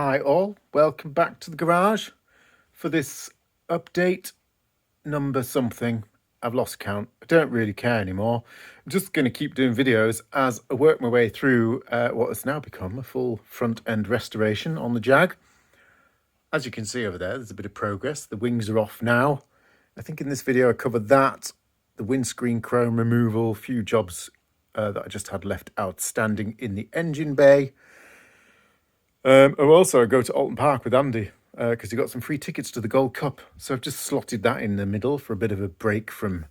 Hi all, welcome back to the garage for this update number something. I've lost count. I don't really care anymore. I'm just going to keep doing videos as I work my way through what has now become a full front end restoration on the Jag. As you can see over there, there's a bit of progress. The wings are off now. I think in this video I covered that, the windscreen chrome removal, a few jobs that I just had left outstanding in the engine bay. Also, I go to Oulton Park with Andy because he got some free tickets to the Gold Cup. So I've just slotted that in the middle for a bit of a break from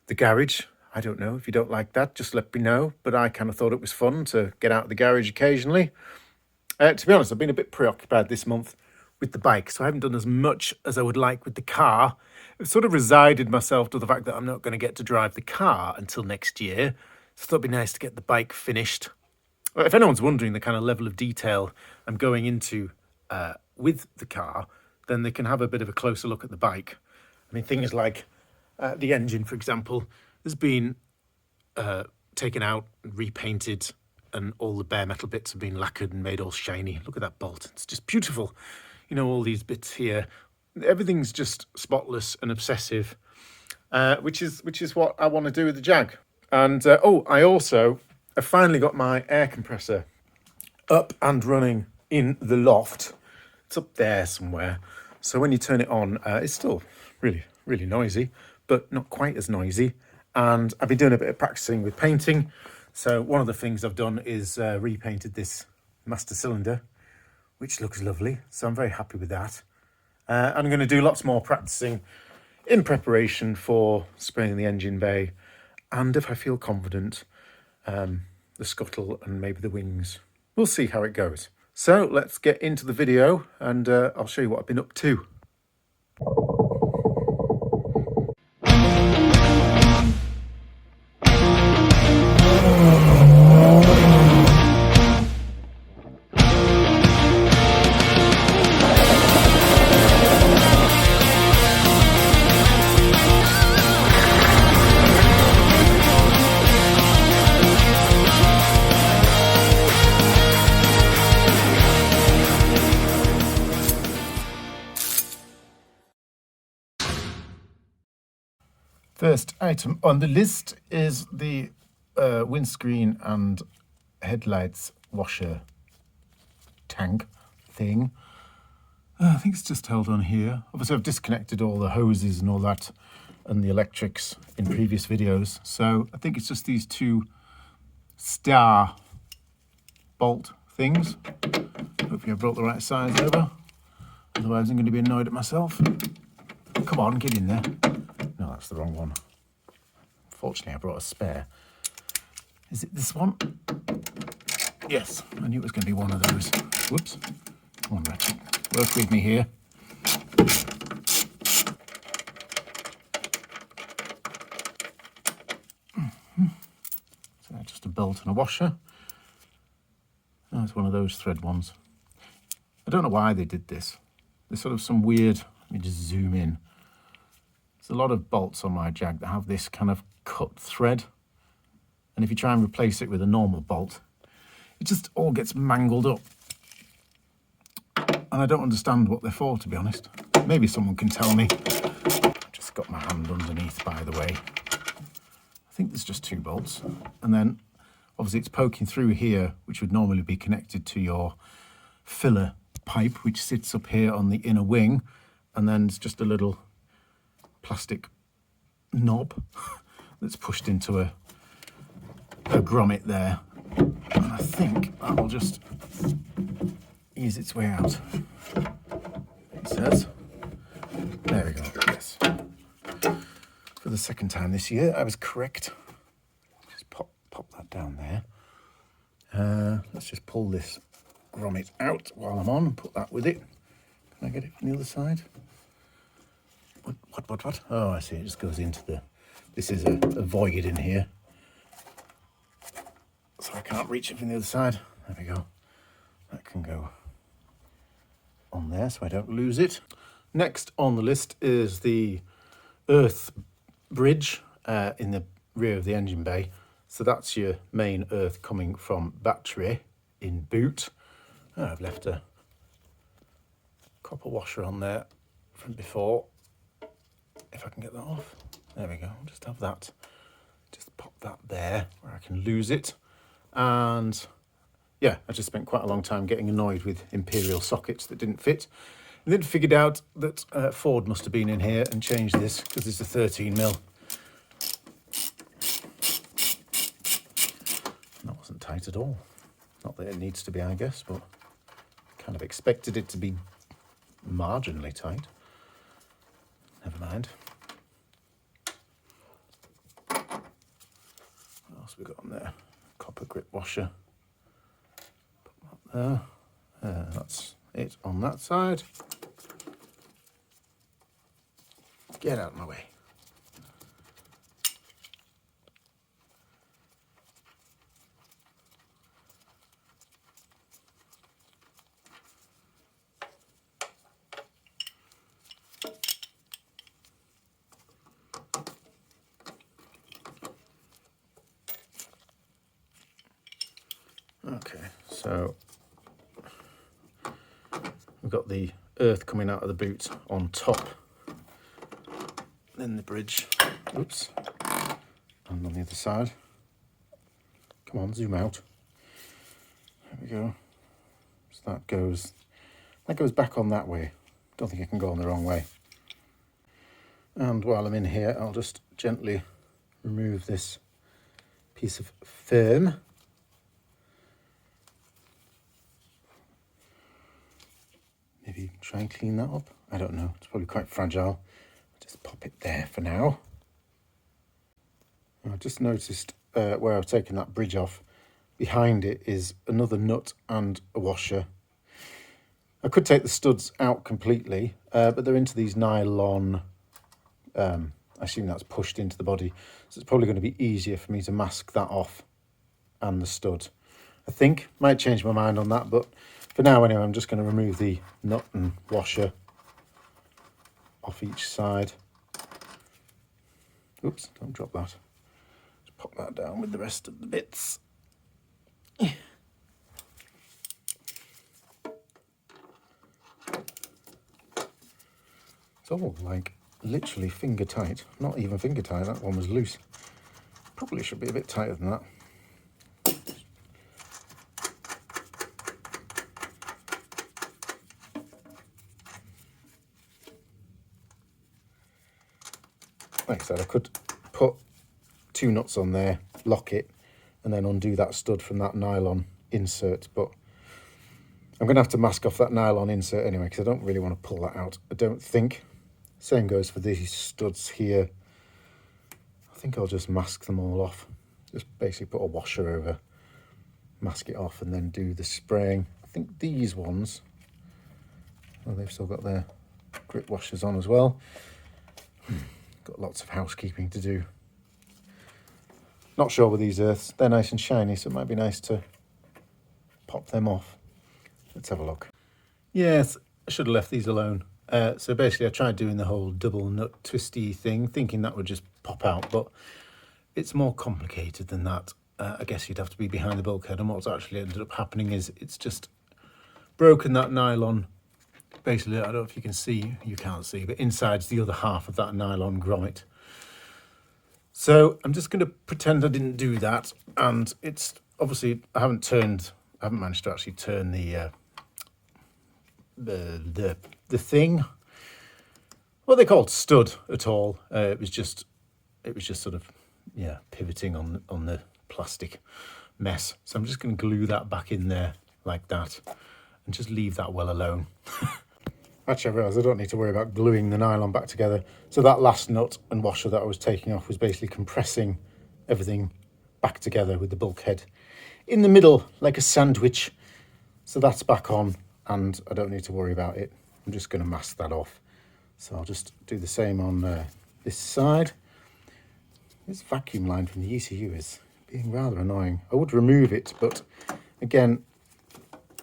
the garage. I don't know, if you don't like that, just let me know. But I kind of thought it was fun to get out of the garage occasionally. To be honest, I've been a bit preoccupied this month with the bike, so I haven't done as much as I would like with the car. I've sort of resigned myself to the fact that I'm not going to get to drive the car until next year. So I thought it'd be nice to get the bike finished. If anyone's wondering the kind of level of detail I'm going into with the car, then they can have a bit of a closer look at the bike. I mean, things like the engine, for example, has been taken out and repainted, and all the bare metal bits have been lacquered and made all shiny. Look at that bolt. It's just beautiful. You know, all these bits here. Everything's just spotless and obsessive, which is what I want to do with the Jag. And, I finally got my air compressor up and running in the loft. It's up there somewhere. So when you turn it on, it's still really, really noisy, but not quite as noisy. And I've been doing a bit of practicing with painting. So one of the things I've done is repainted this master cylinder, which looks lovely. So I'm very happy with that. I'm going to do lots more practicing in preparation for spraying the engine bay. And if I feel confident, the scuttle and maybe the wings. We'll see how it goes. So let's get into the video and I'll show you what I've been up to. First item on the list is the windscreen and headlights washer tank thing. I think it's just held on here. Obviously I've disconnected all the hoses and all that and the electrics in previous videos. So I think it's just these two star bolt things. Hopefully I brought the right size over. Otherwise I'm going to be annoyed at myself. Come on, get in there. No, that's the wrong one. Fortunately, I brought a spare. Is it this one? Yes, I knew it was going to be one of those. Whoops. Come on, Ratchet. Work with me here. So just a bolt and a washer. Oh, it's one of those thread ones. I don't know why they did this. There's sort of some weird... Let me just zoom in. There's a lot of bolts on my Jag that have this kind of cut thread. And if you try and replace it with a normal bolt, it just all gets mangled up. And I don't understand what they're for, to be honest. Maybe someone can tell me. I've just got my hand underneath, by the way. I think there's just two bolts. And then, obviously, it's poking through here, which would normally be connected to your filler pipe, which sits up here on the inner wing. And then it's just a little plastic knob that's pushed into a grommet there, and I think that will just ease its way out. It says, there we go. Yes, for the second time this year I was correct. Just pop that down there. Let's just pull this grommet out while I'm on and put that with it. Can I get it from the other side? What? Oh, I see. It just goes into the... This is a void in here. So I can't reach it from the other side. There we go. That can go on there so I don't lose it. Next on the list is the earth bridge in the rear of the engine bay. So that's your main earth coming from battery in boot. Oh, I've left a copper washer on there from before. If I can get that off. There we go. I'll just have that. Just pop that there where I can lose it. And yeah, I just spent quite a long time getting annoyed with Imperial sockets that didn't fit. And then figured out that Ford must have been in here and changed this because it's a 13mm. That wasn't tight at all. Not that it needs to be, I guess, but kind of expected it to be marginally tight. Never mind. What else have we got on there? Copper grip washer. Put that there. That's it on that side. Get out of my way. Okay, so we've got the earth coming out of the boot on top, then the bridge, oops, and on the other side. Come on, zoom out. There we go. So that goes back on that way. Don't think it can go on the wrong way. And while I'm in here, I'll just gently remove this piece of foam. Maybe try and clean that up. I don't know. It's probably quite fragile. Just pop it there for now. I just noticed where I've taken that bridge off, behind it is another nut and a washer. I could take the studs out completely, but they're into these nylon. I assume that's pushed into the body, so it's probably going to be easier for me to mask that off and the stud. I think might change my mind on that, but for now anyway, I'm just going to remove the nut and washer off each side. Oops, don't drop that. Just pop that down with the rest of the bits. It's all like literally finger tight. Not even finger tight, that one was loose. Probably should be a bit tighter than that. Like I said, I could put two nuts on there, lock it, and then undo that stud from that nylon insert, but I'm going to have to mask off that nylon insert anyway, because I don't really want to pull that out, I don't think. Same goes for these studs here. I think I'll just mask them all off. Just basically put a washer over, mask it off, and then do the spraying. I think these ones, well, they've still got their grip washers on as well. Got lots of housekeeping to do. Not sure with these earths. They're nice and shiny, so it might be nice to pop them off. Let's have a look. Yes, I should have left these alone. So basically I tried doing the whole double nut twisty thing, thinking that would just pop out, but it's more complicated than that. I guess you'd have to be behind the bulkhead, and what's actually ended up happening is it's just broken that nylon. Basically, I don't know if you can see, you can't see, but inside's the other half of that nylon grommet. So I'm just going to pretend I didn't do that, and it's obviously I haven't managed to actually turn the thing, what they called stud at all. It was just sort of pivoting on the plastic mess. So I'm just going to glue that back in there like that, and just leave that well alone. Actually, I realised I don't need to worry about gluing the nylon back together. So that last nut and washer that I was taking off was basically compressing everything back together with the bulkhead in the middle, like a sandwich. So that's back on, and I don't need to worry about it. I'm just going to mask that off. So I'll just do the same on this side. This vacuum line from the ECU is being rather annoying. I would remove it, but again,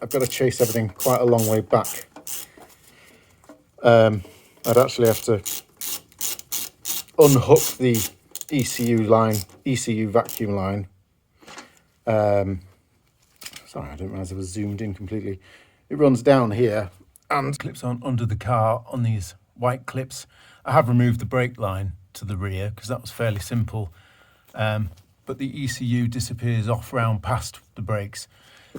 I've got to chase everything quite a long way back. I'd actually have to unhook the ECU vacuum line. Sorry, I didn't realise I was zoomed in completely. It runs down here, and clips on under the car on these white clips. I have removed the brake line to the rear because that was fairly simple, but the ECU disappears off round past the brakes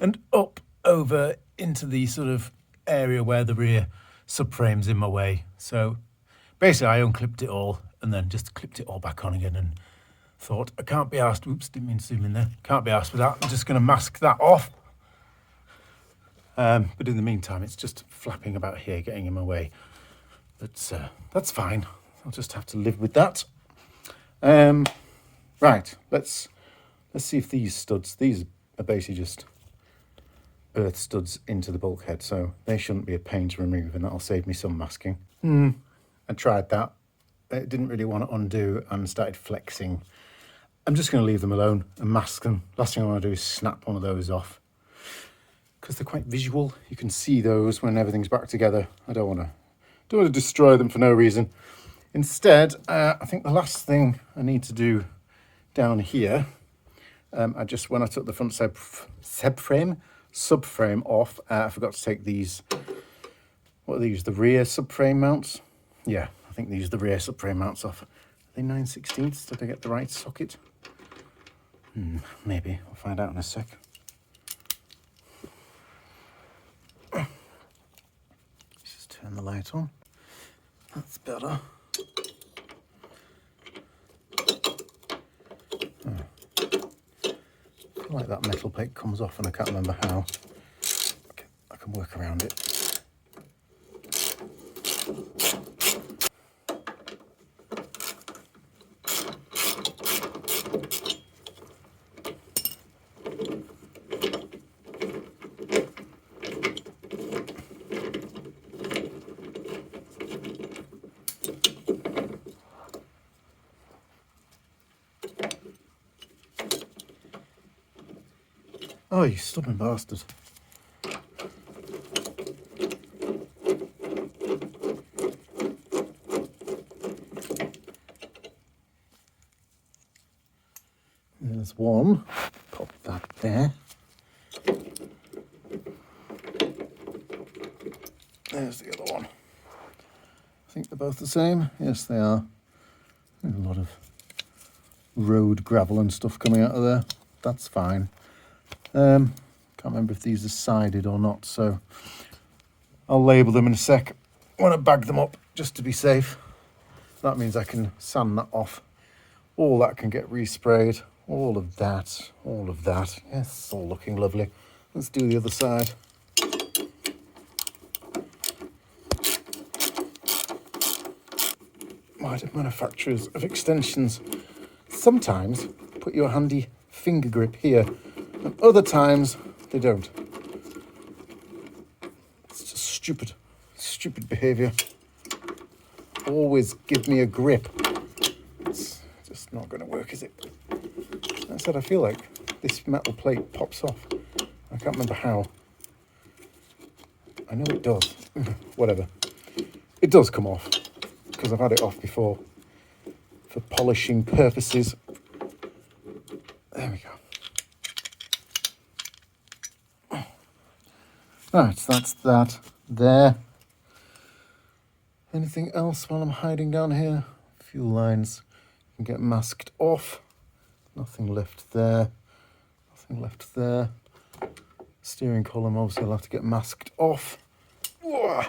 and up over into the sort of area where the rear subframe's in my way. So basically I unclipped it all and then just clipped it all back on again and thought, I can't be asked, oops, didn't mean to zoom in there, can't be asked with that, I'm just going to mask that off. But in the meantime, it's just flapping about here, getting in my way. But that's fine. I'll just have to live with that. Right, let's see if these studs, these are basically just earth studs into the bulkhead, so they shouldn't be a pain to remove, and that'll save me some masking. I tried that. It didn't really want to undo and started flexing. I'm just going to leave them alone and mask them. Last thing I want to do is snap one of those off, because they're quite visual. You can see those when everything's back together. I don't want to destroy them for no reason. Instead, I think the last thing I need to do down here, when I took the front subframe off, I forgot to take these. What are these? The rear subframe mounts? Yeah, I think these are the rear subframe mounts off. Are they 9/16? Did I get the right socket? Maybe. I'll find out in a sec. Turn the light on. That's better. I feel like that metal plate comes off and I can't remember how. Okay, I can work around it. Oh, you stubborn bastard. There's one. Pop that there. There's the other one. I think they're both the same. Yes, they are. There's a lot of road gravel and stuff coming out of there. That's fine. Can't remember if these are sided or not, so I'll label them in a sec. I want to bag them up just to be safe. That means I can sand that off. All that can get resprayed. All of that. Yes, it's all looking lovely. Let's do the other side. Why do manufacturers of extensions sometimes put your handy finger grip here, and other times they don't? It's just stupid behaviour. Always give me a grip. It's just not going to work, is it? That said, I feel like this metal plate pops off. I can't remember how. I know it does. Whatever. It does come off, because I've had it off before for polishing purposes. There we go. Right, so that's that there. Anything else while I'm hiding down here? Fuel lines can get masked off. Nothing left there. Nothing left there. Steering column obviously will have to get masked off. Whoa.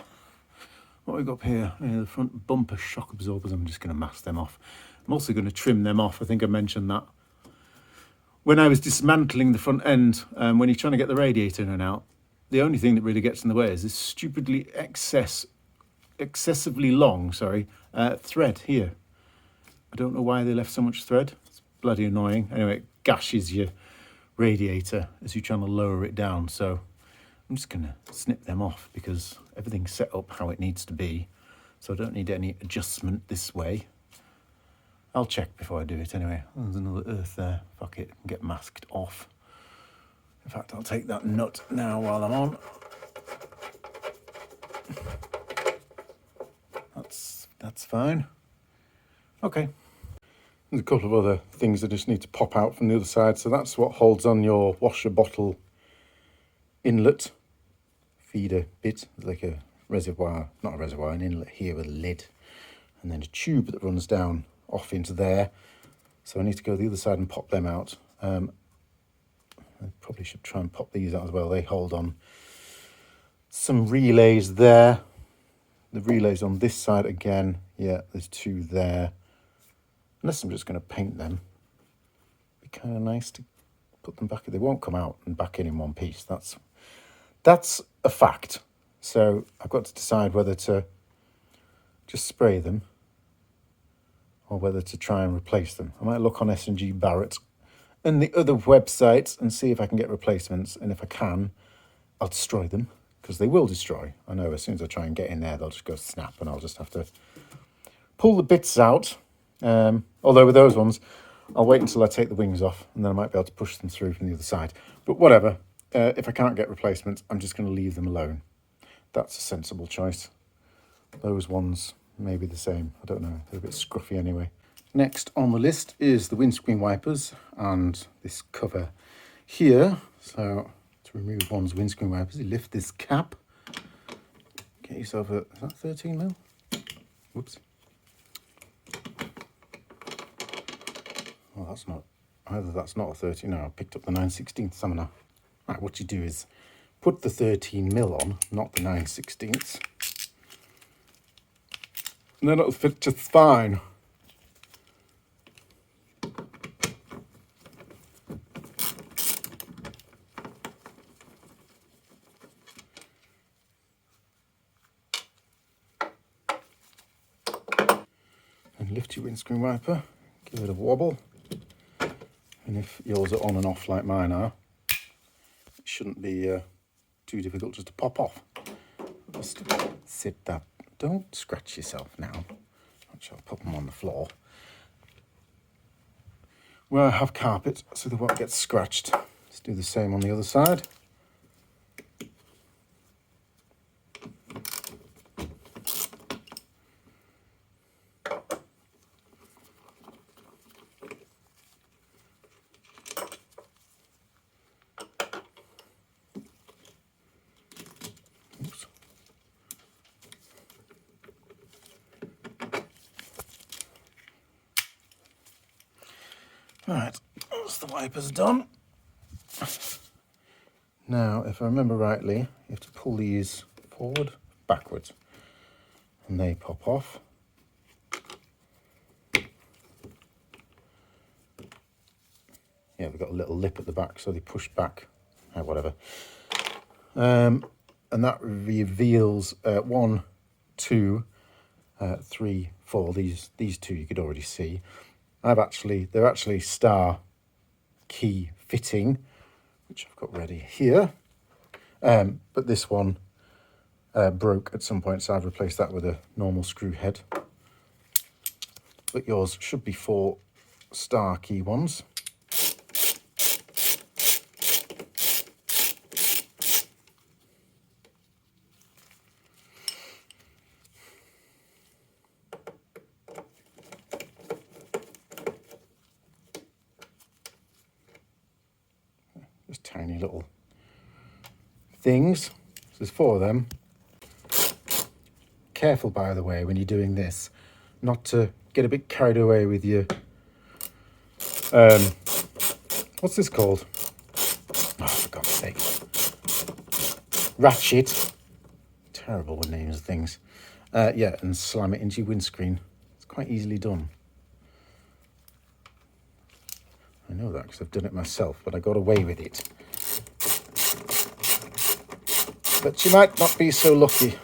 What have we got up here? Yeah, the front bumper shock absorbers, I'm just going to mask them off. I'm also going to trim them off. I think I mentioned that. When I was dismantling the front end, when you're trying to get the radiator in and out, the only thing that really gets in the way is this stupidly excessively long, thread here. I don't know why they left so much thread. It's bloody annoying. Anyway, it gashes your radiator as you're trying to lower it down. So I'm just going to snip them off because everything's set up how it needs to be. So I don't need any adjustment this way. I'll check before I do it anyway. There's another earth there. Fuck it, get masked off. In fact, I'll take that nut now while I'm on. That's fine. Okay. There's a couple of other things that just need to pop out from the other side. So that's what holds on your washer bottle inlet feeder bit, like a reservoir, not a reservoir, an inlet here with a lid, and then a tube that runs down off into there. So I need to go the other side and pop them out. I probably should try and pop these out as well. They hold on some relays there. The relays on this side again. Yeah, there's two there. Unless I'm just going to paint them. Be kind of nice to put them back. They won't come out and back in one piece. That's a fact. So I've got to decide whether to just spray them or whether to try and replace them. I might look on S&G Barrett and the other websites and see if I can get replacements. And if I can, I'll destroy them, because they will destroy. I know as soon as I try and get in there, they'll just go snap and I'll just have to pull the bits out. Although with those ones, I'll wait until I take the wings off and then I might be able to push them through from the other side. But whatever, if I can't get replacements, I'm just going to leave them alone. That's a sensible choice. Those ones may be the same. I don't know. They're a bit scruffy anyway. Next on the list is the windscreen wipers and this cover here. So to remove one's windscreen wipers, you lift this cap. Get yourself a, is that 13 mil? Whoops. Well, that's not, either that's not a 13. No, I picked up the 9/16 haven't I? Right, what you do is put the 13 mil on, not the 9/16. And then it'll fit just fine. And lift your windscreen wiper, give it a wobble. And if yours are on and off like mine are, it shouldn't be too difficult just to pop off. Just sit that. Don't scratch yourself now. Actually, I'll put them on the floor where I have carpet so they won't get scratched. Let's do the same on the other side. Oops. Right, that's the wipers done. Now, if I remember rightly, you have to pull these forward, backwards, and they pop off. Yeah, they've got a little lip at the back, so they push back, whatever. And that reveals 1, 2, 3, 4. These two you could already see. They're actually star key fitting, which I've got ready here. But this one broke at some point, so I've replaced that with a normal screw head. But yours should be 4 star key ones. Just tiny little things. So there's 4 of them. Careful, by the way, when you're doing this, not to get a bit carried away with your what's this called? Oh, for God's sake. Ratchet. Terrible with names of things. Yeah, and slam it into your windscreen. It's quite easily done. I know that because I've done it myself, but I got away with it. But you might not be so lucky.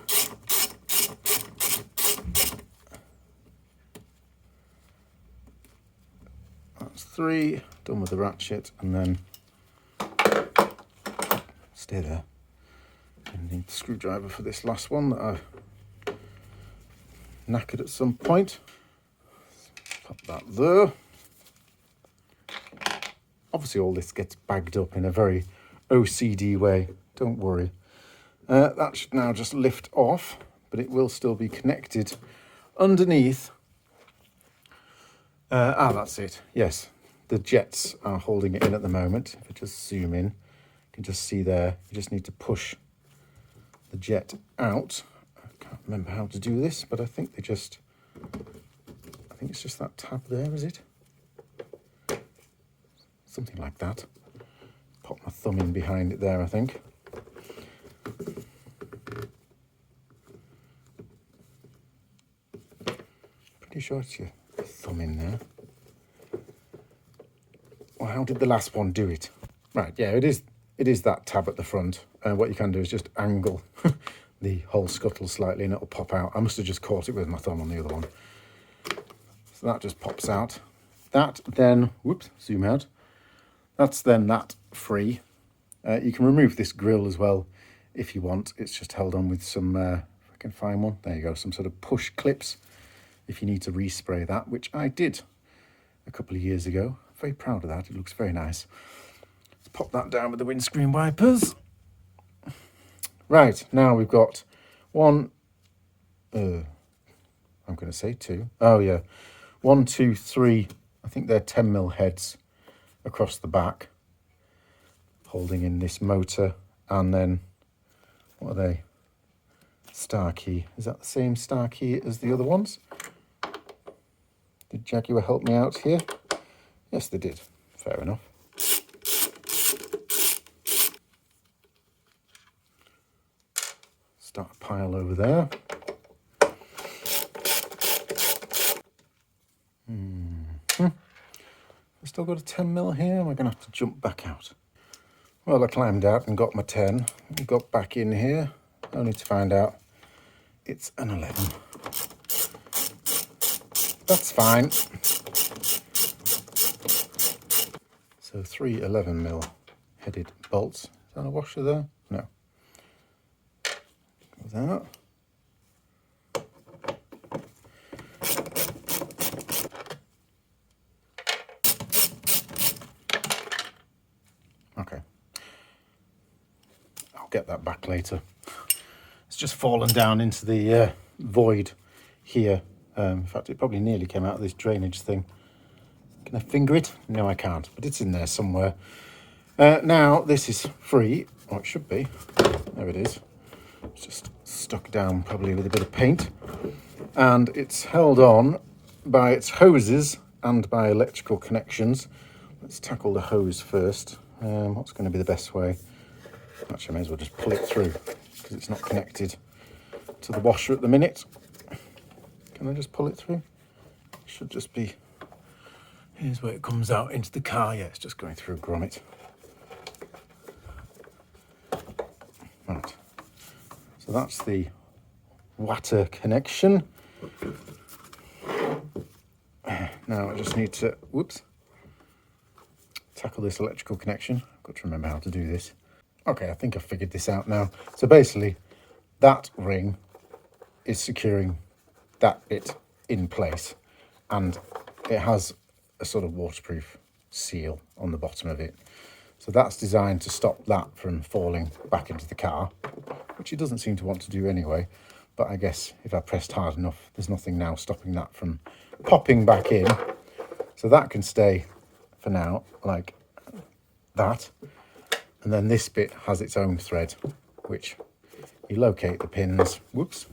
That's 3, done with the ratchet, and then stay there. I need the screwdriver for this last one that I've knackered at some point. Pop that there. Obviously all this gets bagged up in a very OCD way, don't worry. That should now just lift off, but it will still be connected underneath. That's it. Yes, the jets are holding it in at the moment. If I just zoom in, you can just see there, you just need to push the jet out remember how to do this, but I think it's just that tab there, is it? Something like that. Pop my thumb in behind it there, I think. Pretty sure it's your thumb in there. Well, how did the last one do it? Right, yeah, it is that tab at the front. And what you can do is just angle the whole scuttle slightly and it'll pop out. I must have just caught it with my thumb on the other one. So that just pops out. That then, whoops, zoom out. That's then that free. You can remove this grill as well if you want. It's just held on with some, if I can find one, there you go, some sort of push clips if you need to respray that, which I did a couple of years ago. Very proud of that, it looks very nice. Let's pop that down with the windscreen wipers. Right, now we've got one, I'm going to say two. Oh yeah, 1, 2, 3, I think they're 10mm heads across the back, holding in this motor, and then, what are they? Star key. Is that the same star key as the other ones? Did Jaguar help me out here? Yes, they did. Fair enough. Start a pile over there. I've still got a 10mm here. Am I going to have to jump back out? Well, I climbed out and got my 10. And got back in here, only to find out it's an 11. That's fine. So 3 11mm headed bolts. Is that a washer there? No. Goes out. Okay. I'll get that back later. It's just fallen down into the void here. In fact, it probably nearly came out of this drainage thing. Can I finger it? No, I can't, but it's in there somewhere. Now, this is free, or it should be. There it is. It's just stuck down probably with a bit of paint. And it's held on by its hoses and by electrical connections. Let's tackle the hose first. What's going to be the best way? Actually, I may as well just pull it through because it's not connected to the washer at the minute. Can I just pull it through? It should just be... Here's where it comes out into the car. Yeah, it's just going through a grommet. Right. So that's the water connection. Now I just need to, whoops, tackle this electrical connection. I've got to remember how to do this. Okay, I think I've figured this out now. So basically, that ring is securing that bit in place, and it has a sort of waterproof seal on the bottom of it. So that's designed to stop that from falling back into the car, which it doesn't seem to want to do anyway. But I guess if I pressed hard enough, there's nothing now stopping that from popping back in. So that can stay for now like that. And then this bit has its own thread, which you locate the pins. Whoops.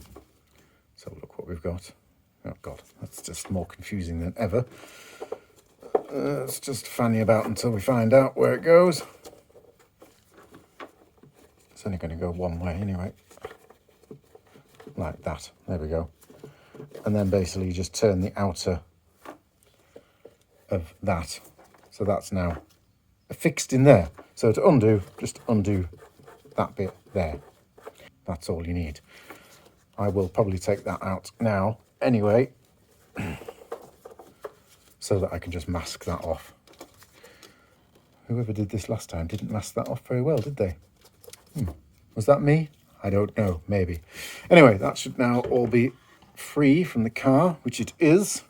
So look what we've got. Oh God, that's just more confusing than ever. Let's just fanny about until we find out where it goes. It's only going to go one way anyway. Like that. There we go. And then basically you just turn the outer of that. So that's now fixed in there. So to undo, just undo that bit there. That's all you need. I will probably take that out now anyway, so that I can just mask that off. Whoever did this last time didn't mask that off very well, did they? Was that me? I don't know, maybe. Anyway, that should now all be free from the car, which it is.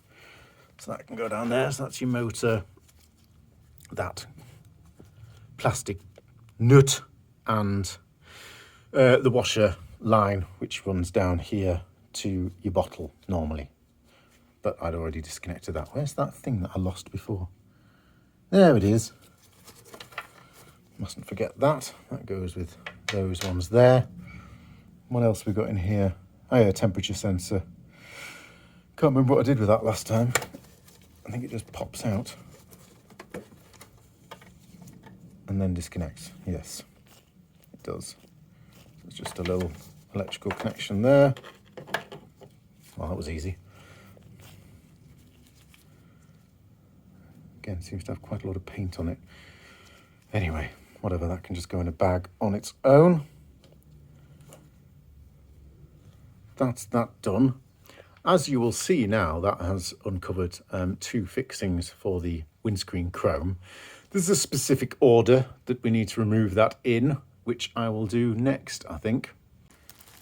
So that can go down there. So that's your motor, that plastic nut, and the washer line, which runs down here to your bottle normally. But I'd already disconnected that. Where's that thing that I lost before? There it is. Mustn't forget that. That goes with those ones there. What else we got in here? Oh yeah, temperature sensor. Can't remember what I did with that last time. I think it just pops out and then disconnects. Yes, it does. So it's just a little electrical connection there. Well, that was easy. Again, seems to have quite a lot of paint on it. Anyway, whatever, that can just go in a bag on its own. That's that done. As you will see now, that has uncovered 2 fixings for the Windscreen Chrome. There's a specific order that we need to remove that in, which I will do next, I think.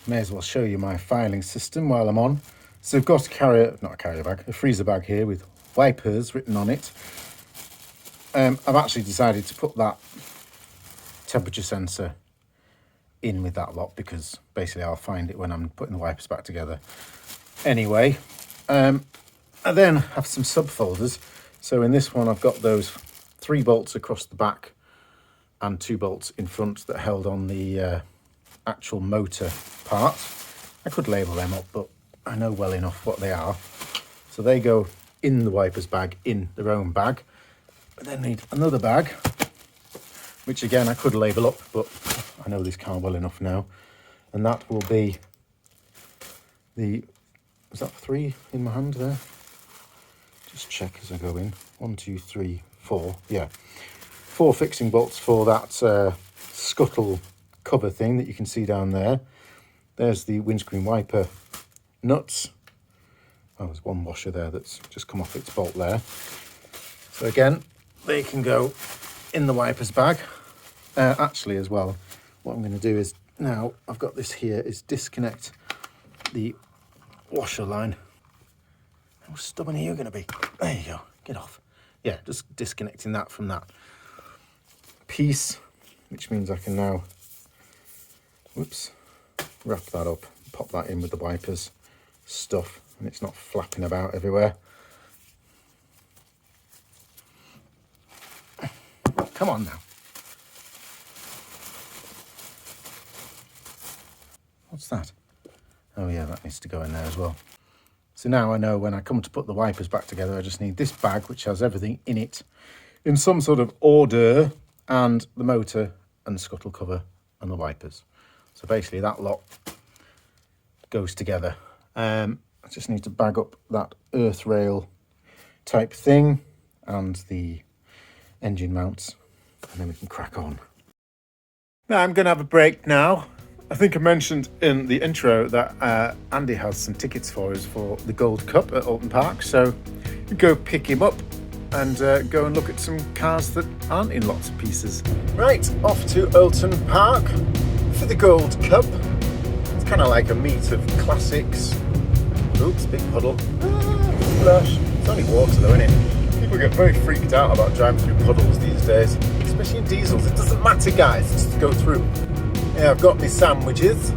May as well show you my filing system while I'm on. So I've got a freezer bag here with wipers written on it. I've actually decided to put that temperature sensor in with that lot because basically I'll find it when I'm putting the wipers back together. Anyway, I then have some subfolders. So in this one I've got those 3 bolts across the back and 2 bolts in front that held on the actual motor part. I could label them up, but I know well enough what they are. So they go in the wipers bag, in their own bag. I then need another bag, which again I could label up, but I know this car well enough now. And that will be the, is that 3 in my hand there? Just check as I go in. 1, 2, 3, 4. Yeah, 4 fixing bolts for that scuttle cover thing that you can see down there. There's the windscreen wiper nuts. Oh, there's one washer there that's just come off its bolt there. So again, they can go in the wipers bag. Actually as well, what I'm going to do is, now I've got this here, is disconnect the washer line. How stubborn are you going to be? There you go, get off. Yeah, just disconnecting that from that piece, which means I can now, whoops, wrap that up, pop that in with the wipers stuff, and it's not flapping about everywhere. Come on now. What's that? Oh yeah, that needs to go in there as well. So now I know when I come to put the wipers back together, I just need this bag, which has everything in it, in some sort of order, and the motor and the scuttle cover and the wipers. So basically that lot goes together. I just need to bag up that earth rail type thing and the engine mounts, and then we can crack on. Now I'm going to have a break now. I think I mentioned in the intro that Andy has some tickets for us for the Gold Cup at Oulton Park, so you go pick him up and go and look at some cars that aren't in lots of pieces. Right, off to Oulton Park for the Gold Cup. It's kind of like a meet of classics. Oops, big puddle. Splash. It's only water though, isn't it? People get very freaked out about driving through puddles these days, especially in diesels. It doesn't matter, guys, just go through. Yeah, I've got my sandwiches,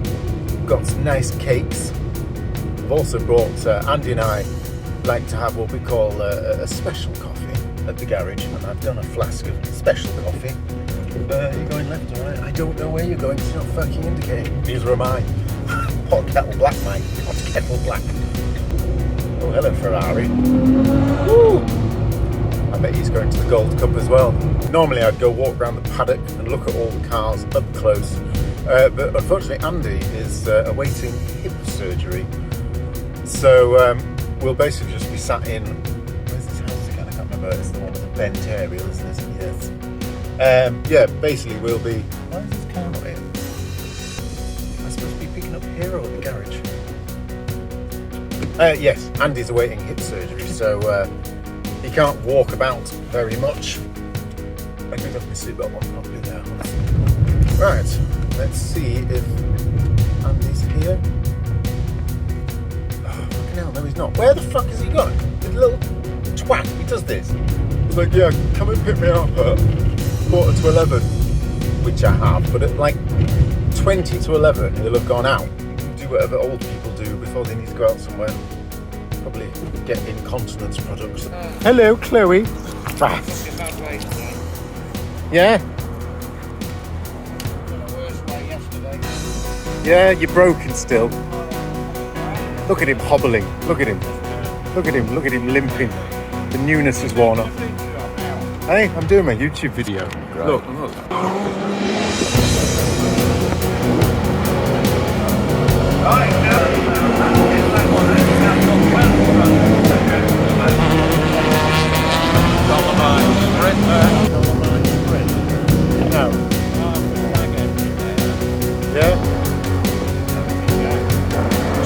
got some nice cakes. I've also brought, Andy and I like to have what we call a special coffee at the garage, and I've done a flask of special coffee. You're going left or right? I don't know where you're going, it's not fucking indicating. Neither am I. Hot kettle black, mate. Hot kettle black. Oh, hello, Ferrari. Woo! I bet he's going to the Gold Cup as well. Normally I'd go walk around the paddock and look at all the cars up close. But unfortunately Andy is awaiting hip surgery. So we'll basically just be sat in, where's this house again? I can't remember. It's the one with the bent aerial, isn't it? Yes. Yeah, basically we'll be, why is this car not in? Am I supposed to be picking up here or at the garage? Yes, Andy's awaiting hip surgery, so he can't walk about very much. I think I've my seatbelt on properly there. Right, let's see if Andy's here. Oh, fucking hell, no he's not. Where the fuck has he gone? The little twat, he does this. He's like, yeah, come and pick me up at 11:45, which I have, but at like 20 to 11, he'll have gone out. Do whatever old people do before they need to go out somewhere. Probably get incontinence products. Hello, Chloe. Yeah? Yeah, you're broken still. Look at him hobbling. Look at him. Look at him. Look at him limping. The newness is worn off. Hey, I'm doing my YouTube video. Great. Look, look. No. Yeah.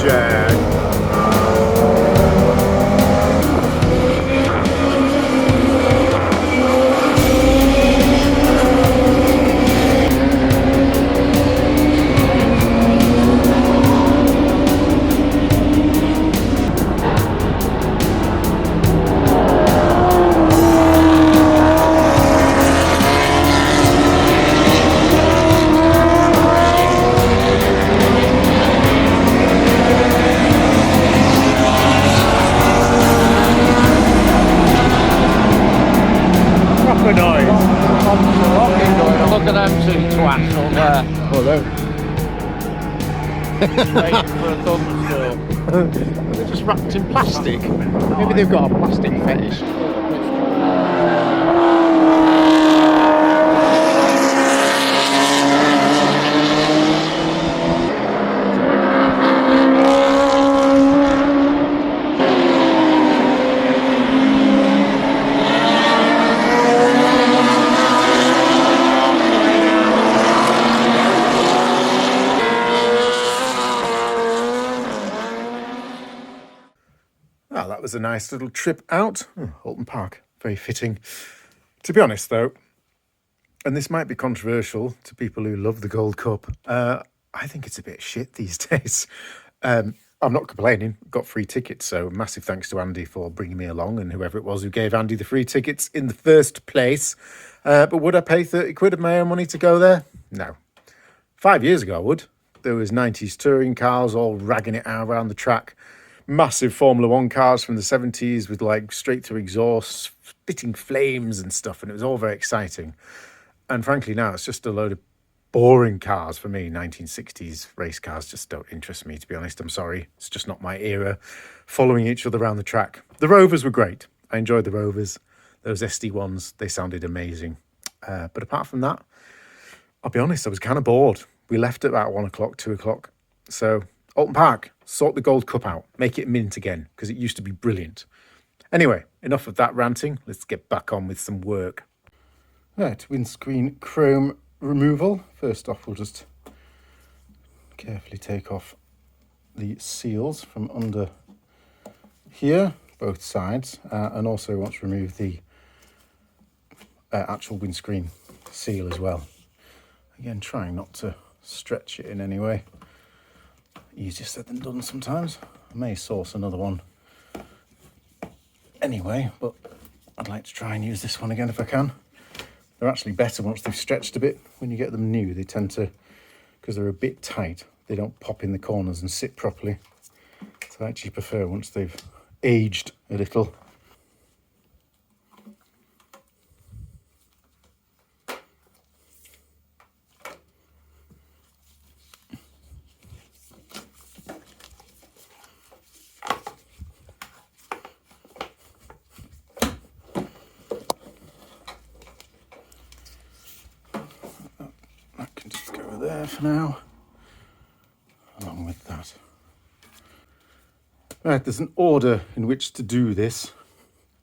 Jag. Look at them two twats up there. Hello. Waiting for a thunderstorm. They're just wrapped in plastic. Maybe they've got a plastic fetish. Well, that was a nice little trip out. Oulton Park, very fitting. To be honest, though, and this might be controversial to people who love the Gold Cup, I think it's a bit shit these days. I'm not complaining. Got free tickets, so massive thanks to Andy for bringing me along and whoever it was who gave Andy the free tickets in the first place. But would I pay 30 quid of my own money to go there? No. 5 years ago, I would. There was 90s touring cars all ragging it out around the track. Massive Formula One cars from the 70s with like straight through exhausts, spitting flames and stuff. And it was all very exciting. And frankly, now it's just a load of boring cars for me. 1960s race cars just don't interest me, to be honest. I'm sorry. It's just not my era. Following each other around the track. The Rovers were great. I enjoyed the Rovers. Those SD1s, they sounded amazing. But apart from that, I'll be honest, I was kind of bored. We left at about 1 o'clock, 2 o'clock. So Oulton Park, sort the Gold Cup out. Make it mint again, because it used to be brilliant. Anyway, enough of that ranting. Let's get back on with some work. Right, windscreen chrome removal. First off, we'll just carefully take off the seals from under here, both sides, and also want to remove the actual windscreen seal as well. Again, trying not to stretch it in any way. Easier said than done sometimes. I may source another one anyway, but I'd like to try and use this one again if I can. They're actually better once they've stretched a bit. When you get them new, they tend to, because they're a bit tight, they don't pop in the corners and sit properly. So I actually prefer once they've aged a little. There for now, along with that. Right, there's an order in which to do this,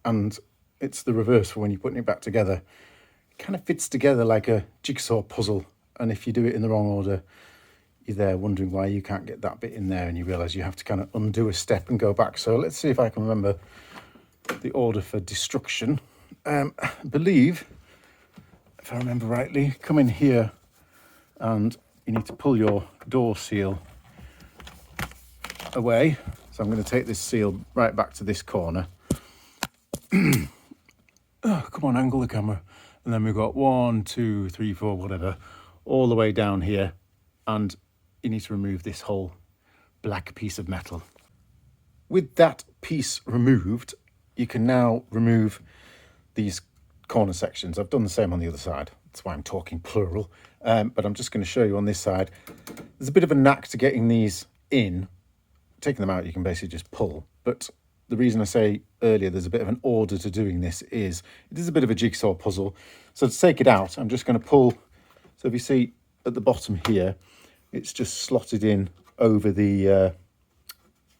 and it's the reverse for when you're putting it back together. It kind of fits together like a jigsaw puzzle, and if you do it in the wrong order, you're there wondering why you can't get that bit in there, and you realise you have to kind of undo a step and go back. So let's see if I can remember the order for destruction. I believe, if I remember rightly, come in here and you need to pull your door seal away. So I'm going to take this seal right back to this corner. Oh, come on, angle the camera. And then we've got 1, 2, 3, 4, whatever, all the way down here. And you need to remove this whole black piece of metal. With that piece removed, you can now remove these corner sections. I've done the same on the other side. That's why I'm talking plural. But I'm just going to show you on this side. There's a bit of a knack to getting these in taking them out, you can basically just pull. But the reason I say earlier there's a bit of an order to doing this is it is a bit of a jigsaw puzzle. So to take it out, I'm just going to pull. So if you see at the bottom here, it's just slotted in over the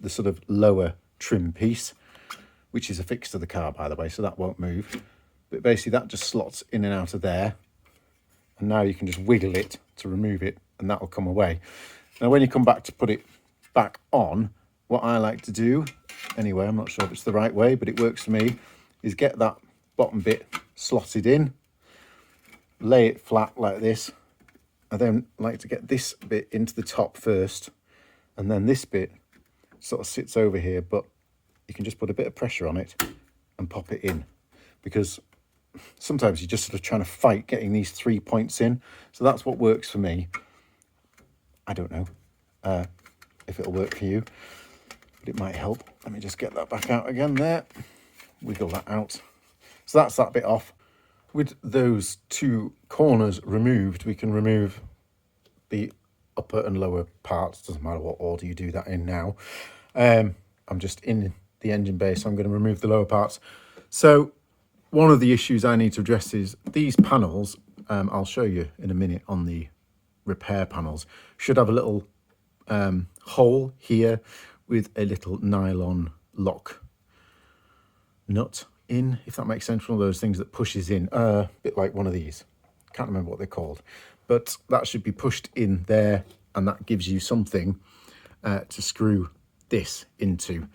sort of lower trim piece, which is affixed to the car, by the way, so that won't move. But basically that just slots in and out of there. And now you can just wiggle it to remove it, and that'll come away. Now, when you come back to put it back on, what I like to do, anyway, I'm not sure if it's the right way, but it works for me, is get that bottom bit slotted in, lay it flat like this. I then like to get this bit into the top first, and then this bit sort of sits over here, but you can just put a bit of pressure on it and pop it in, because sometimes you're just sort of trying to fight getting these 3 points in. So that's what works for me. I don't know if it'll work for you, but it might help. Let me just get that back out again there. Wiggle that out. So that's that bit off. With those two corners removed, we can remove the upper and lower parts. Doesn't matter what order you do that in now. I'm just in the engine bay, so I'm going to remove the lower parts. So one of the issues I need to address is these panels, I'll show you in a minute on the repair panels, should have a little hole here with a little nylon lock nut in, if that makes sense. One of those things that pushes in, a bit like one of these. Can't remember what they're called, but that should be pushed in there, and that gives you something to screw this into.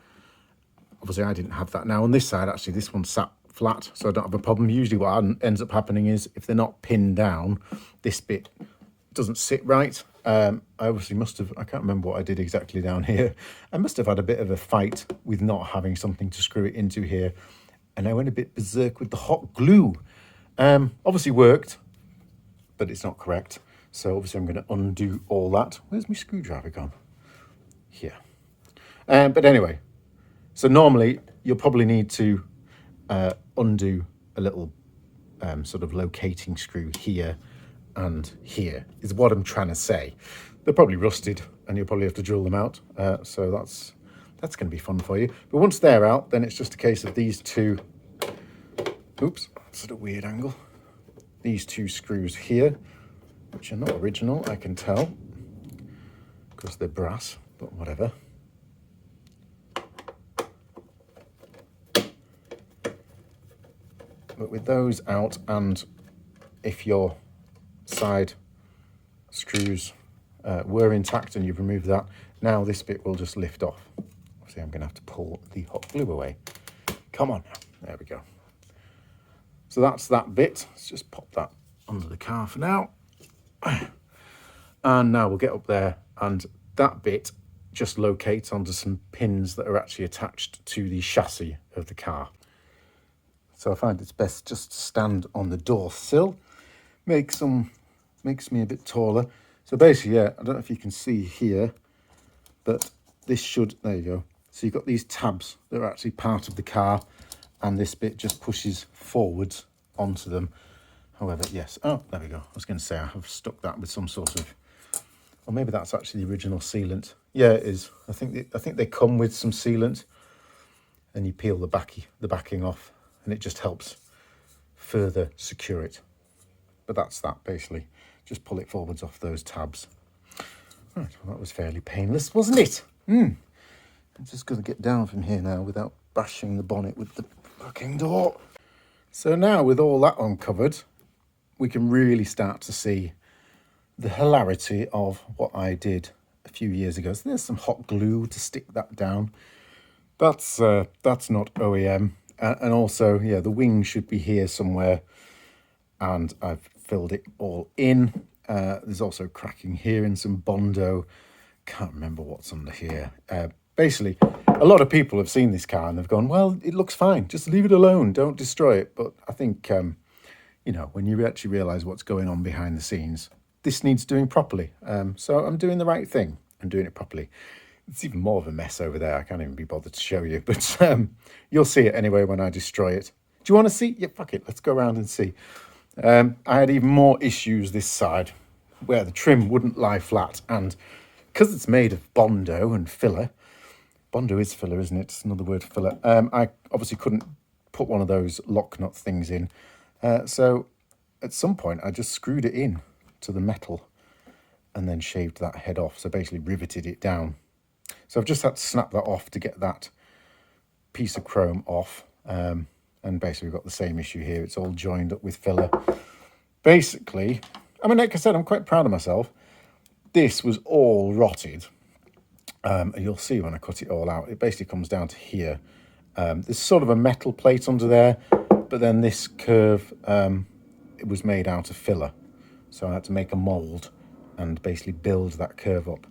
Obviously I didn't have that. Now on this side, actually this one sat flat, so I don't have a problem. Usually what ends up happening is if they're not pinned down, this bit doesn't sit right. I obviously must have, I can't remember what I did exactly down here. I must have had a bit of a fight with not having something to screw it into here, and I went a bit berserk with the hot glue. Obviously worked, but it's not correct. So obviously I'm going to undo all that. Where's my screwdriver gone? Here. But anyway, so normally you'll probably need to undo a little sort of locating screw here and here, is what I'm trying to say. They're probably rusted and you'll probably have to drill them out. So that's going to be fun for you. But once they're out, then it's just a case of these two, oops, that's at a weird angle. These two screws here, which are not original, I can tell, because they're brass, but whatever. But with those out, and if your side screws were intact and you've removed that, now this bit will just lift off. Obviously I'm going to have to pull the hot glue away. Come on now, there we go. So that's that bit. Let's just pop that under the car for now. And now we'll get up there, and that bit just locates onto some pins that are actually attached to the chassis of the car. So I find it's best just to stand on the door sill. Makes me a bit taller. So basically, yeah, I don't know if you can see here, but this should, there you go. So you've got these tabs that are actually part of the car, and this bit just pushes forwards onto them. However, yes, oh, there we go. I was going to say I have stuck that with some sort of, or maybe that's actually the original sealant. Yeah, it is. I think they come with some sealant, and you peel the backing off, and it just helps further secure it. But that's that, basically. Just pull it forwards off those tabs. Right, well, that was fairly painless, wasn't it? I'm just going to get down from here now without bashing the bonnet with the fucking door. So now, with all that uncovered, we can really start to see the hilarity of what I did a few years ago. So there's some hot glue to stick that down. That's not OEM. And also, yeah, the wing should be here somewhere, and I've filled it all in. There's also cracking here in some Bondo. Can't remember what's under here. Basically, a lot of people have seen this car and they've gone, well, it looks fine, just leave it alone, don't destroy it. But I think, you know, when you actually realise what's going on behind the scenes, this needs doing properly. So I'm doing the right thing. I'm doing it properly. It's even more of a mess over there. I can't even be bothered to show you, but you'll see it anyway when I destroy it. Do you want to see? Yeah, fuck it. Let's go around and see. I had even more issues this side where the trim wouldn't lie flat, and because it's made of Bondo and filler, Bondo is filler, isn't it? It's another word for filler. I obviously couldn't put one of those lock nut things in. So at some point I just screwed it in to the metal and then shaved that head off. So basically riveted it down. So I've just had to snap that off to get that piece of chrome off. And basically we've got the same issue here. It's all joined up with filler. Basically, I mean, like I said, I'm quite proud of myself. This was all rotted. You'll see when I cut it all out. It basically comes down to here. There's sort of a metal plate under there, but then this curve, it was made out of filler. So I had to make a mould and basically build that curve up.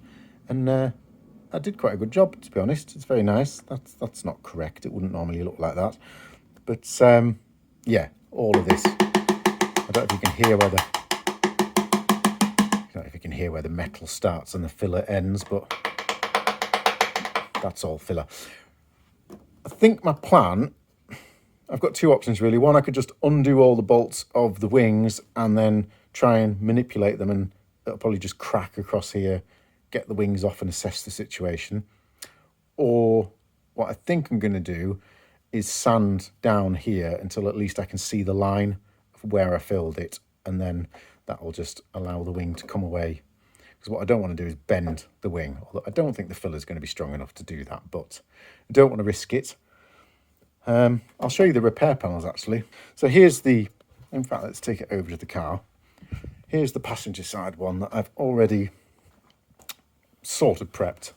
And I did quite a good job, to be honest. It's very nice. That's not correct. It wouldn't normally look like that. But yeah, all of this. I don't know if you can hear where the metal starts and the filler ends, but that's all filler. I think my plan, I've got two options really. One, I could just undo all the bolts of the wings and then try and manipulate them, and it'll probably just crack across here, get the wings off and assess the situation. Or what I think I'm going to do is sand down here until at least I can see the line of where I filled it, and then that will just allow the wing to come away. Because what I don't want to do is bend the wing, although I don't think the filler is going to be strong enough to do that, but I don't want to risk it. I'll show you the repair panels actually. So here's the, in fact, let's take it over to the car. Here's the passenger side one that I've already sort of prepped.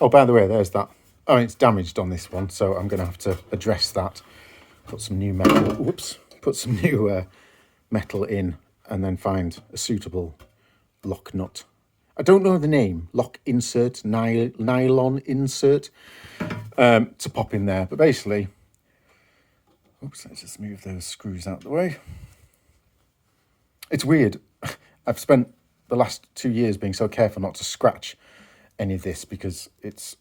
Oh, by the way, there's that. Oh, it's damaged on this one, so I'm going to have to address that. Put some new metal, whoops, put some new metal in, and then find a suitable lock nut. I don't know the name, lock insert, nylon insert, to pop in there. But basically, oops, let's just move those screws out of the way. It's weird. I've spent the last 2 years being so careful not to scratch any of this because it's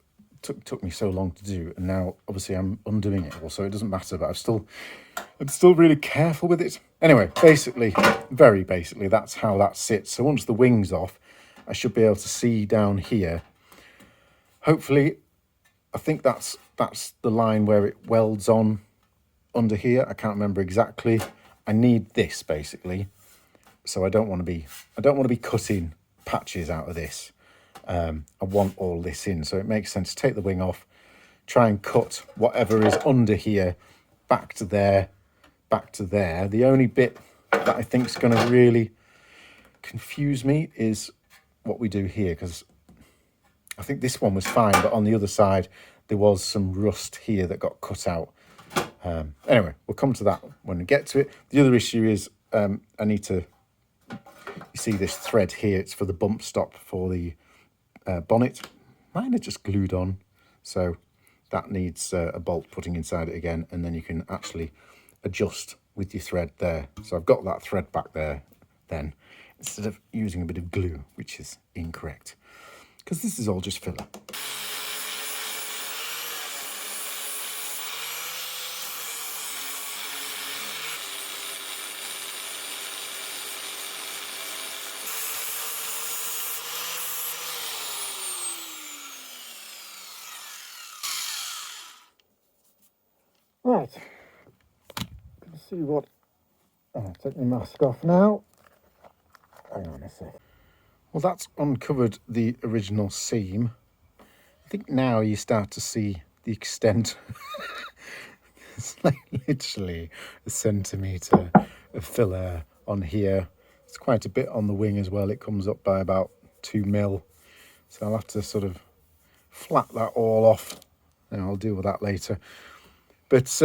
took me so long to do, and now obviously I'm undoing it all, so it doesn't matter, but I'm still really careful with it. Anyway, basically, very basically, that's how that sits. So once the wing's off, I should be able to see down here. Hopefully, I think that's the line where it welds on under here. I can't remember exactly. I need this basically, so I don't want to be cutting patches out of this. I want all this in, so it makes sense to take the wing off, try and cut whatever is under here back to there, back to there. The only bit that I think is going to really confuse me is what we do here, because I think this one was fine, but on the other side there was some rust here that got cut out. Anyway, we'll come to that when we get to it. The other issue is I need to, you see this thread here, it's for the bump stop for the bonnet. Mine are just glued on, so that needs a bolt putting inside it again, and then you can actually adjust with your thread there. So I've got that thread back there then, instead of using a bit of glue, which is incorrect, because this is all just filler. Right, let's see what, I'll take my mask off now. Hang on a sec. Well, that's uncovered the original seam. I think now you start to see the extent. It's like literally a centimetre of filler on here. It's quite a bit on the wing as well. It comes up by about 2 mil. So I'll have to sort of flat that all off, and I'll deal with that later. But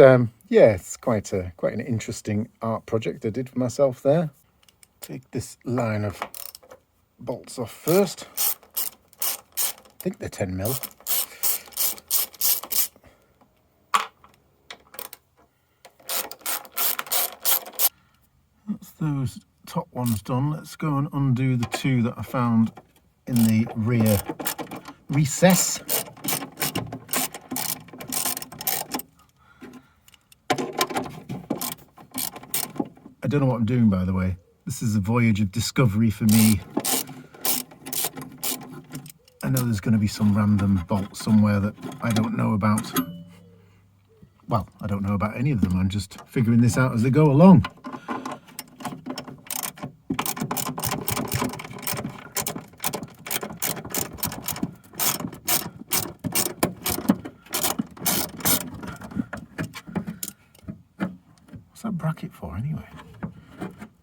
yeah, it's quite an interesting art project I did for myself there. Take this line of bolts off first. I think they're 10 mil. That's those top ones done. Let's go and undo the two that I found in the rear recess. I don't know what I'm doing, by the way. This is a voyage of discovery for me. I know there's going to be some random bolt somewhere that I don't know about. Well, I don't know about any of them. I'm just figuring this out as they go along. What's that bracket for anyway?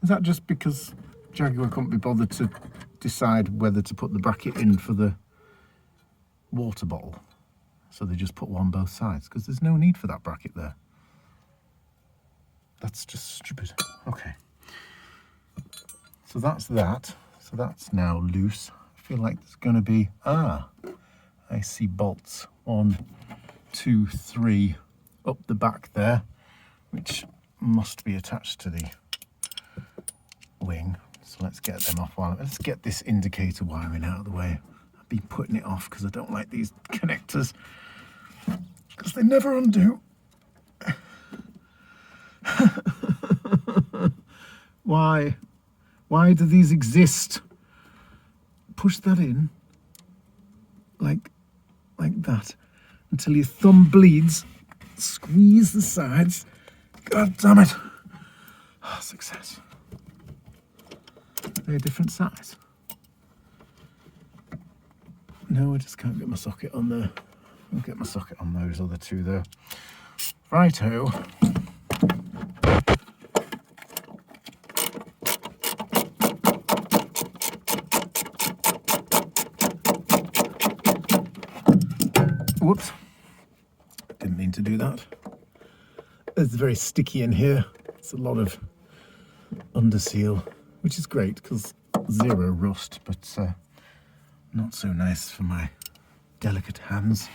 Is that just because Jaguar couldn't be bothered to decide whether to put the bracket in for the water bottle? So they just put one both sides, because there's no need for that bracket there. That's just stupid. Okay. So that's that. So that's now loose. I feel like there's going to be, I see bolts. 1, 2, 3 up the back there, which must be attached to the wing. So let's get them off. Let's get this indicator wiring out of the way. I've been putting it off because I don't like these connectors, because they never undo. Why do these exist? Push that in like that until your thumb bleeds. Squeeze the sides. God damn it. Oh, success. They're a different size. No, I just can't get my socket on there. I'll get my socket on those other two there. Righto. Whoops. Didn't mean to do that. It's very sticky in here. It's a lot of underseal, which is great because zero rust, but not so nice for my delicate hands.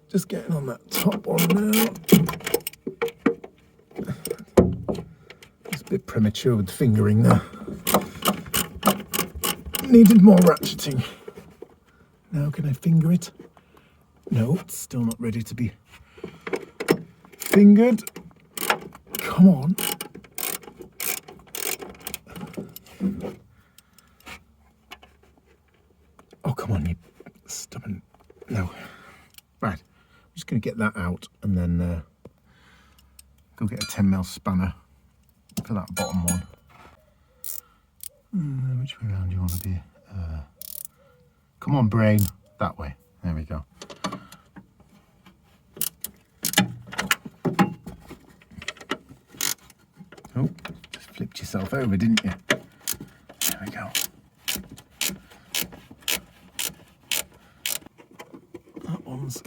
Just getting on that top one now. It's a bit premature with the fingering there. Needed more ratcheting. Now can I finger it? No, it's still not ready to be fingered. Come on. Oh, come on, you stubborn. No. Right, I'm just going to get that out and then go get a 10mm spanner for that bottom one. Which way around do you want to be? Come on, brain. That way. There we go. Oh, just flipped yourself over, didn't you? There we go. That one's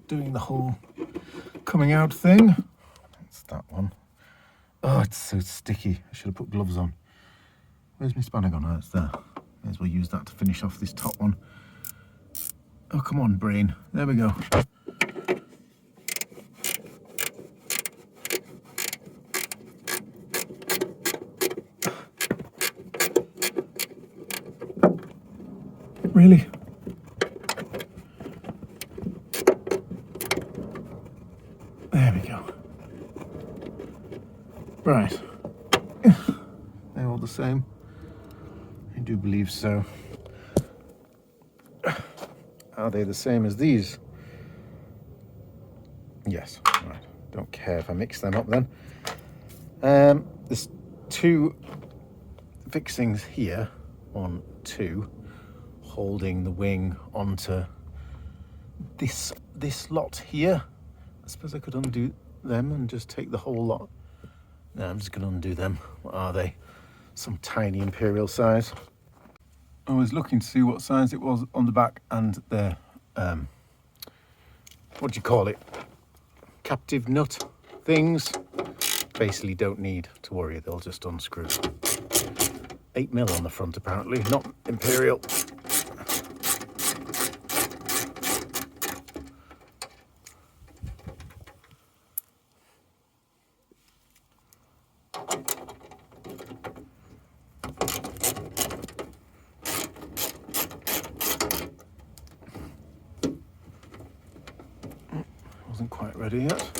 doing the whole coming out thing. That's that one. Oh, it's so sticky. I should have put gloves on. Where's my spanner gone? Oh, it's there. May as well use that to finish off this top one. Oh, come on, brain. There we go. Really? There we go. Right. They're all the same. I do believe so. Are they the same as these? Yes. Right. Don't care if I mix them up then. There's two fixings here. 1, 2. Holding the wing onto this lot here. I suppose I could undo them and just take the whole lot. No, I'm just going to undo them. What are they? Some tiny imperial size. I was looking to see what size it was on the back, and the what do you call it? Captive nut things. Basically don't need to worry, they'll just unscrew. 8mm on the front apparently, not imperial. Wasn't quite ready yet.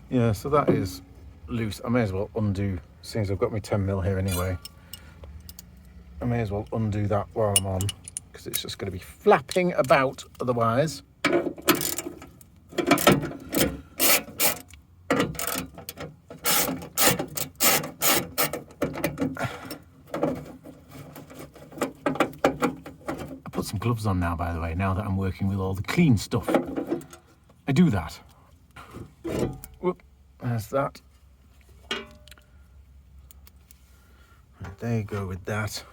Yeah, so that is loose. I may as well undo, seeing as I've got my 10mm here anyway. I may as well undo that while I'm on, because it's just going to be flapping about otherwise. I put some gloves on now, by the way, now that I'm working with all the clean stuff. I do that. Whoop, there's that. There you go with that.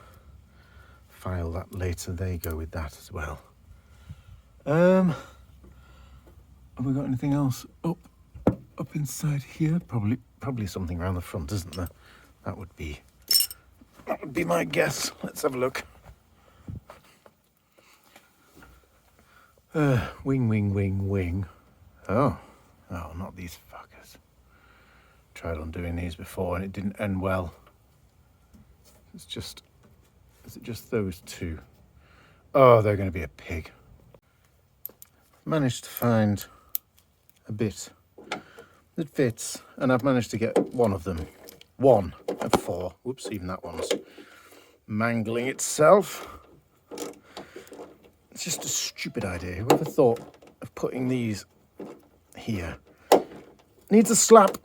File that later. There you go with that as well. Have we got anything else up inside here? Probably something around the front, isn't there? That would be my guess. Let's have a look. Wing. Oh, not these fuckers. Tried on doing these before and it didn't end well. Is it just those two? Oh, they're going to be a pig. Managed to find a bit that fits, and I've managed to get one of them. One of four. Whoops, even that one's mangling itself. It's just a stupid idea. Whoever thought of putting these here needs a slap.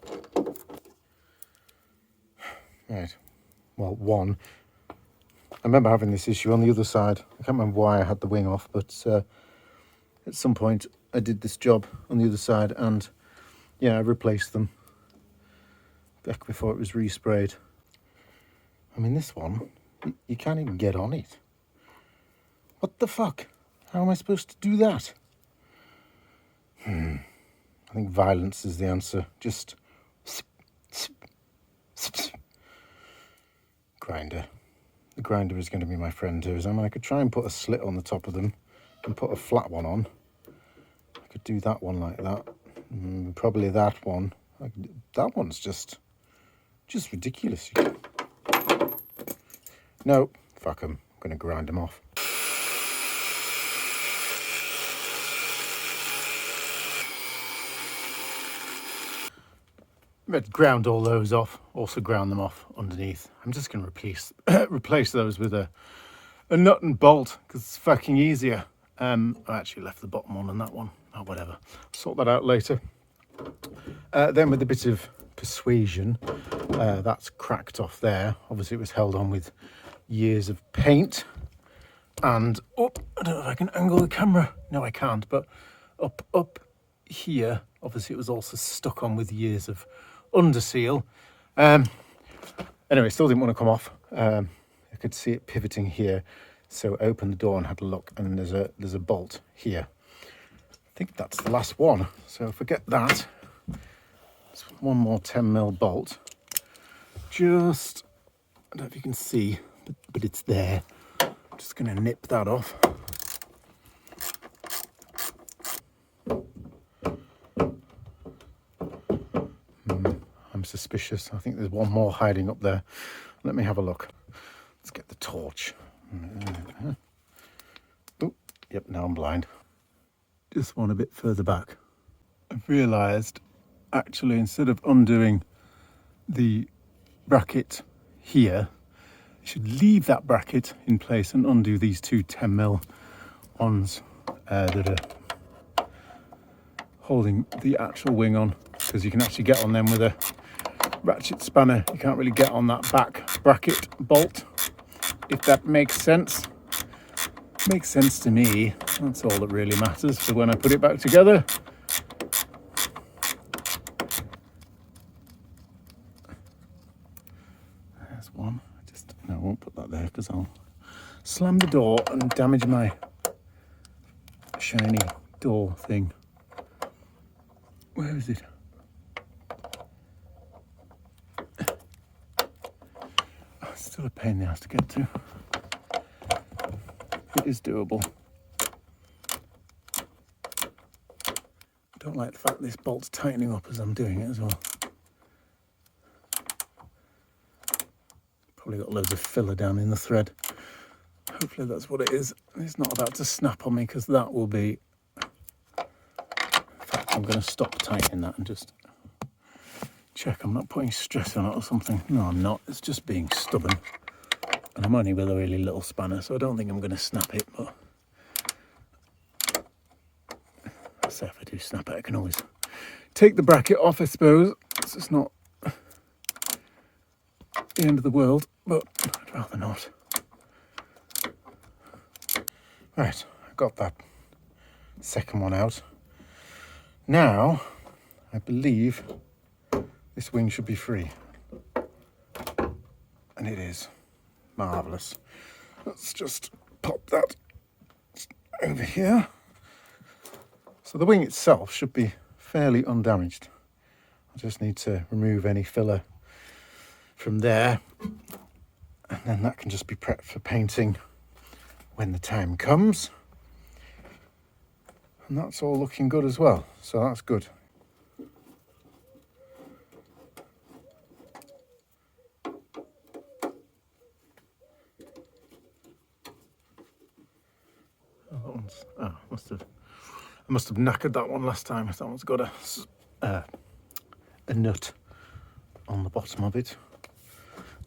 Right. Well, one. I remember having this issue on the other side. I can't remember why I had the wing off, but at some point I did this job on the other side, and yeah, I replaced them back before it was resprayed. I mean, this one, you can't even get on it. What the fuck? How am I supposed to do that? I think violence is the answer. Just grinder. The grinder is going to be my friend here. I could try and put a slit on the top of them and put a flat one on. I could do that one like that. Probably that one. That one's just ridiculous. No, fuck them. I'm going to grind them off. I'd ground all those off, also ground them off underneath. I'm just going to replace those with a nut and bolt, because it's fucking easier. I actually left the bottom one on that one. Oh, whatever. Sort that out later. Then with a bit of persuasion, that's cracked off there. Obviously it was held on with years of paint. And I don't know if I can angle the camera. No, I can't. But up here, obviously it was also stuck on with years of under seal. Anyway, still didn't want to come off. I could see it pivoting here, so I opened the door and had a look, and there's a bolt here. I think that's the last one, so forget that. It's one more 10mm bolt. Just, I don't know if you can see, but it's there. I'm just going to nip that off. I'm suspicious. I think there's one more hiding up there. Let me have a look. Let's get the torch. Oh, yep, now I'm blind. Just one a bit further back. I've realised, actually, instead of undoing the bracket here, I should leave that bracket in place and undo these two 10mm ones that are holding the actual wing on, because you can actually get on them with a ratchet spanner. You can't really get on that back bracket bolt, if that makes sense. Makes sense to me. That's all that really matters for when I put it back together. There's one. No, I won't put that there because I'll slam the door and damage my shiny door thing. Where is it? Still a pain in the ass to get to. It is doable. I don't like the fact this bolt's tightening up as I'm doing it as well. Probably got loads of filler down in the thread. Hopefully that's what it is. It's not about to snap on me, because that will be... In fact, I'm going to stop tightening that and just check I'm not putting stress on it or something. No, I'm not. It's just being stubborn. And I'm only with a really little spanner, so I don't think I'm going to snap it, but so if I do snap it, I can always take the bracket off, I suppose. It's not the end of the world, but I'd rather not. Right, I got that second one out. Now, I believe this wing should be free. And it is. Marvellous. Let's just pop that over here. So the wing itself should be fairly undamaged. I just need to remove any filler from there, and then that can just be prepped for painting when the time comes. And that's all looking good as well, so that's good. Oh, that one's, oh, I must have knackered that one last time. That one's got a nut on the bottom of it.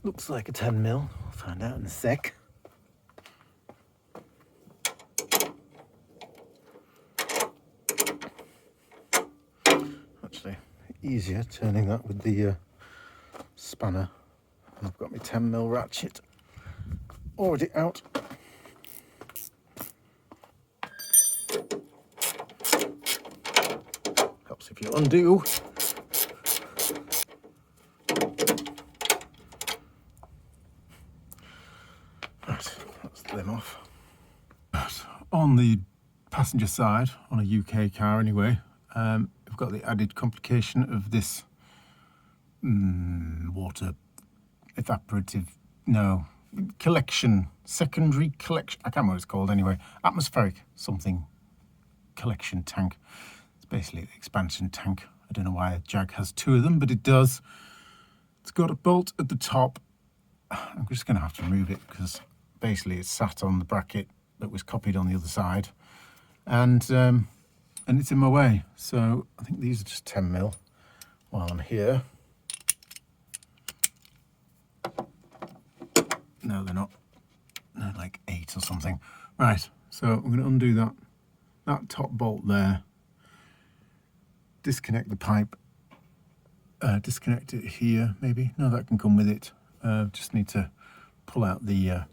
Looks like a 10mm. We'll find out in a sec. Actually, easier turning that with the spanner. And I've got my 10mm ratchet already out. Helps if you undo. Right, that's them off. On the passenger side, on a UK car anyway, we've got the added complication of this water evaporative, no, collection, secondary collection, I can't remember what it's called anyway, atmospheric something collection tank. It's basically an expansion tank. I don't know why a Jag has two of them, but it does. It's got a bolt at the top. I'm just going to have to remove it because basically it's sat on the bracket that was copied on the other side, and it's in my way. So I think these are just 10mm while I'm here. No, they're not. They're like 8 or something. Right, so I'm going to undo that top bolt there, disconnect the pipe, disconnect it here maybe. No, that can come with it. Just need to pull out the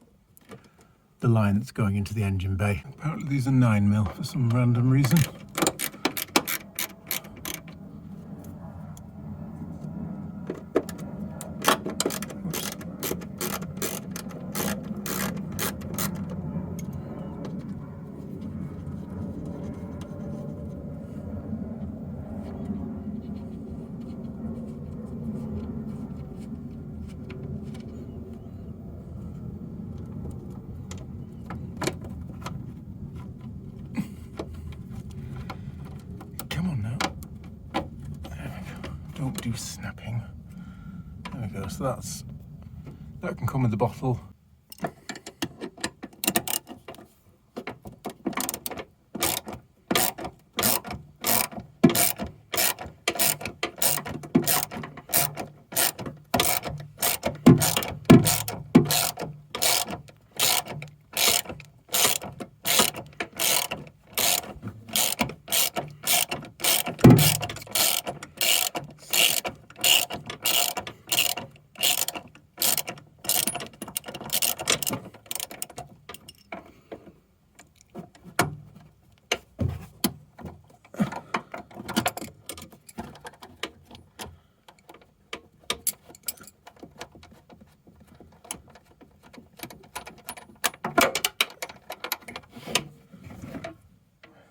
line that's going into the engine bay. Apparently these are 9mm for some random reason. Don't do snapping. There we go. So that can come with the bottle.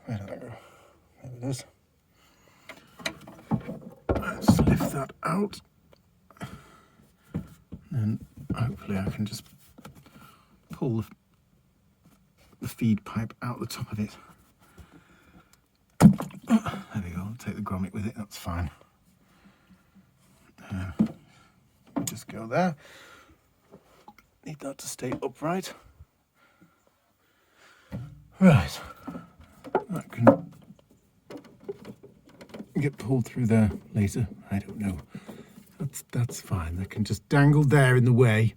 Where did that go? There it is. Let's lift that out. And hopefully I can just pull the feed pipe out the top of it. There we go. I'll take the grommet with it. That's fine. Just go there. Need that to stay upright. Right. That can get pulled through there later. I don't know. That's fine. They can just dangle there in the way.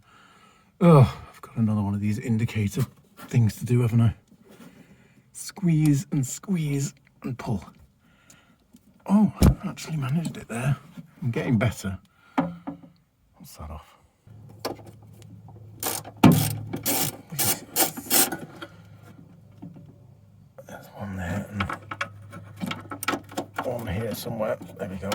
Oh, I've got another one of these indicator things to do, haven't I? Squeeze and pull. Oh, I actually managed it there. I'm getting better. What's that off? There's one there and one here somewhere. There we go.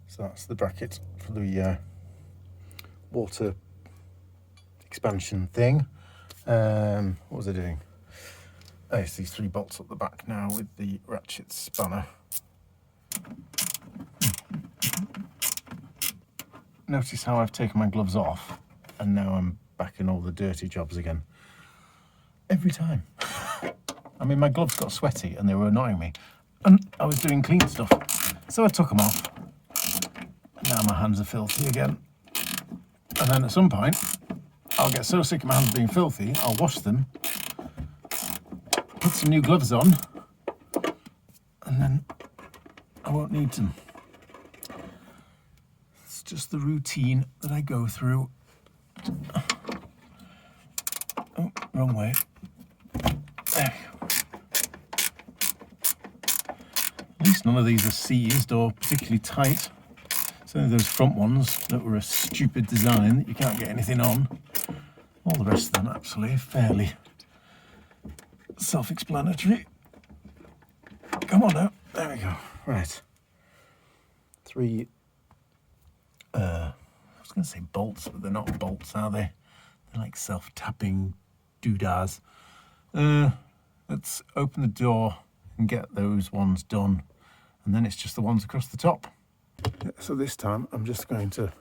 So that's the bracket for the water expansion thing. What was I doing? Oh, it's these 3 bolts up the back now with the ratchet spanner. Notice how I've taken my gloves off and now I'm back in all the dirty jobs again. Every time. I mean, my gloves got sweaty and they were annoying me. And I was doing clean stuff. So I took them off. Now my hands are filthy again. And then at some point, I'll get so sick of my hands being filthy, I'll wash them, put some new gloves on, and then I won't need them. It's just the routine that I go through. Oh, wrong way. There we go. At least none of these are seized or particularly tight. It's only those front ones that were a stupid design that you can't get anything on. All the rest of them actually fairly self-explanatory. Come on now. There we go. Right. 3, I was going to say bolts, but they're not bolts, are they? They're like self-tapping doodahs. Let's open the door and get those ones done. And then it's just the ones across the top. So this time I'm just going to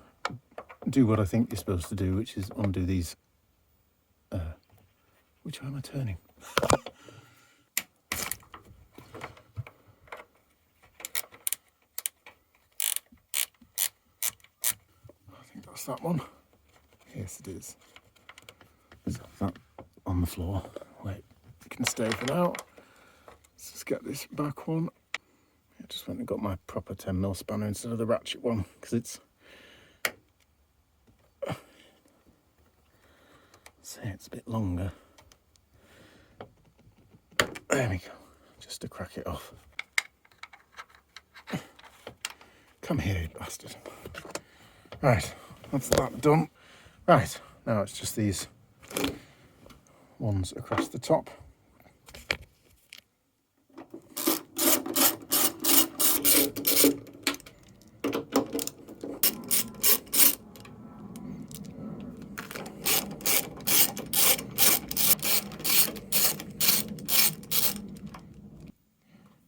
do what I think you're supposed to do, which is undo these. Which way am I turning? I think that's that one. Yes, it is. So that on the floor. Wait, it can stay for now. Let's just get this back one. I just went and got my proper 10mm spanner instead of the ratchet one because it's a bit longer. There we go, just to crack it off. Come here, you bastard. Right, that's that done. Right, now it's just these ones across the top.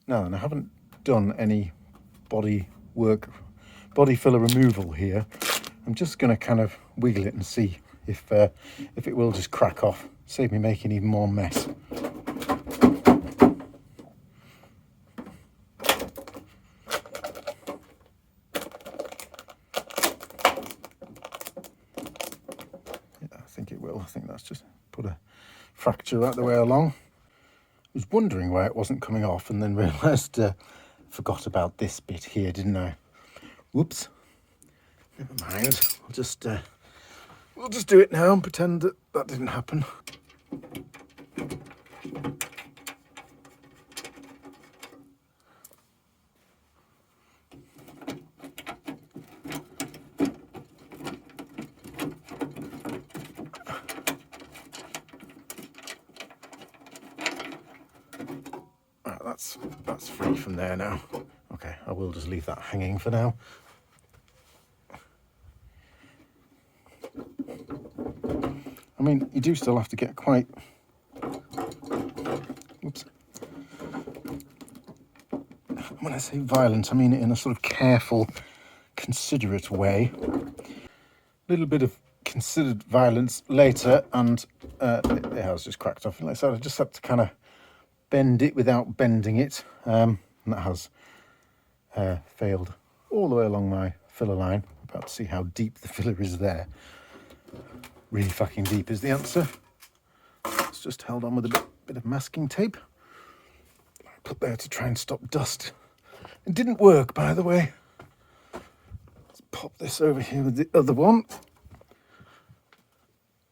No, and I haven't done any body filler removal here. I'm just going to kind of wiggle it and see if it will just crack off, save me making even more mess. Yeah, I think it will. I think that's just put a fracture right the way along. I was wondering why it wasn't coming off and then realised forgot about this bit here, didn't I? Whoops. Never mind. We'll just do it now and pretend that that didn't happen. That's free from there now. Okay, I will just leave that hanging for now. I mean, you do still have to get quite... Oops. When I say violent, I mean it in a sort of careful, considerate way. A little bit of considered violence later, and it has just cracked off. Like I said, I just had to kind of bend it without bending it, and that has failed all the way along my filler line. About to see how deep the filler is there. Really fucking deep is the answer. It's just held on with a bit of masking tape. I put there to try and stop dust. It didn't work, by the way. Let's pop this over here with the other one.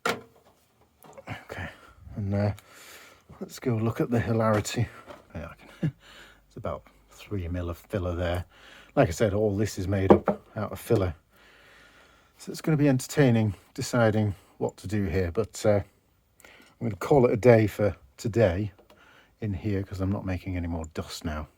Okay, and let's go look at the hilarity. Yeah, it's about 3 mil of filler there. Like I said, all this is made up out of filler. So it's going to be entertaining deciding what to do here. But I'm going to call it a day for today in here because I'm not making any more dust now.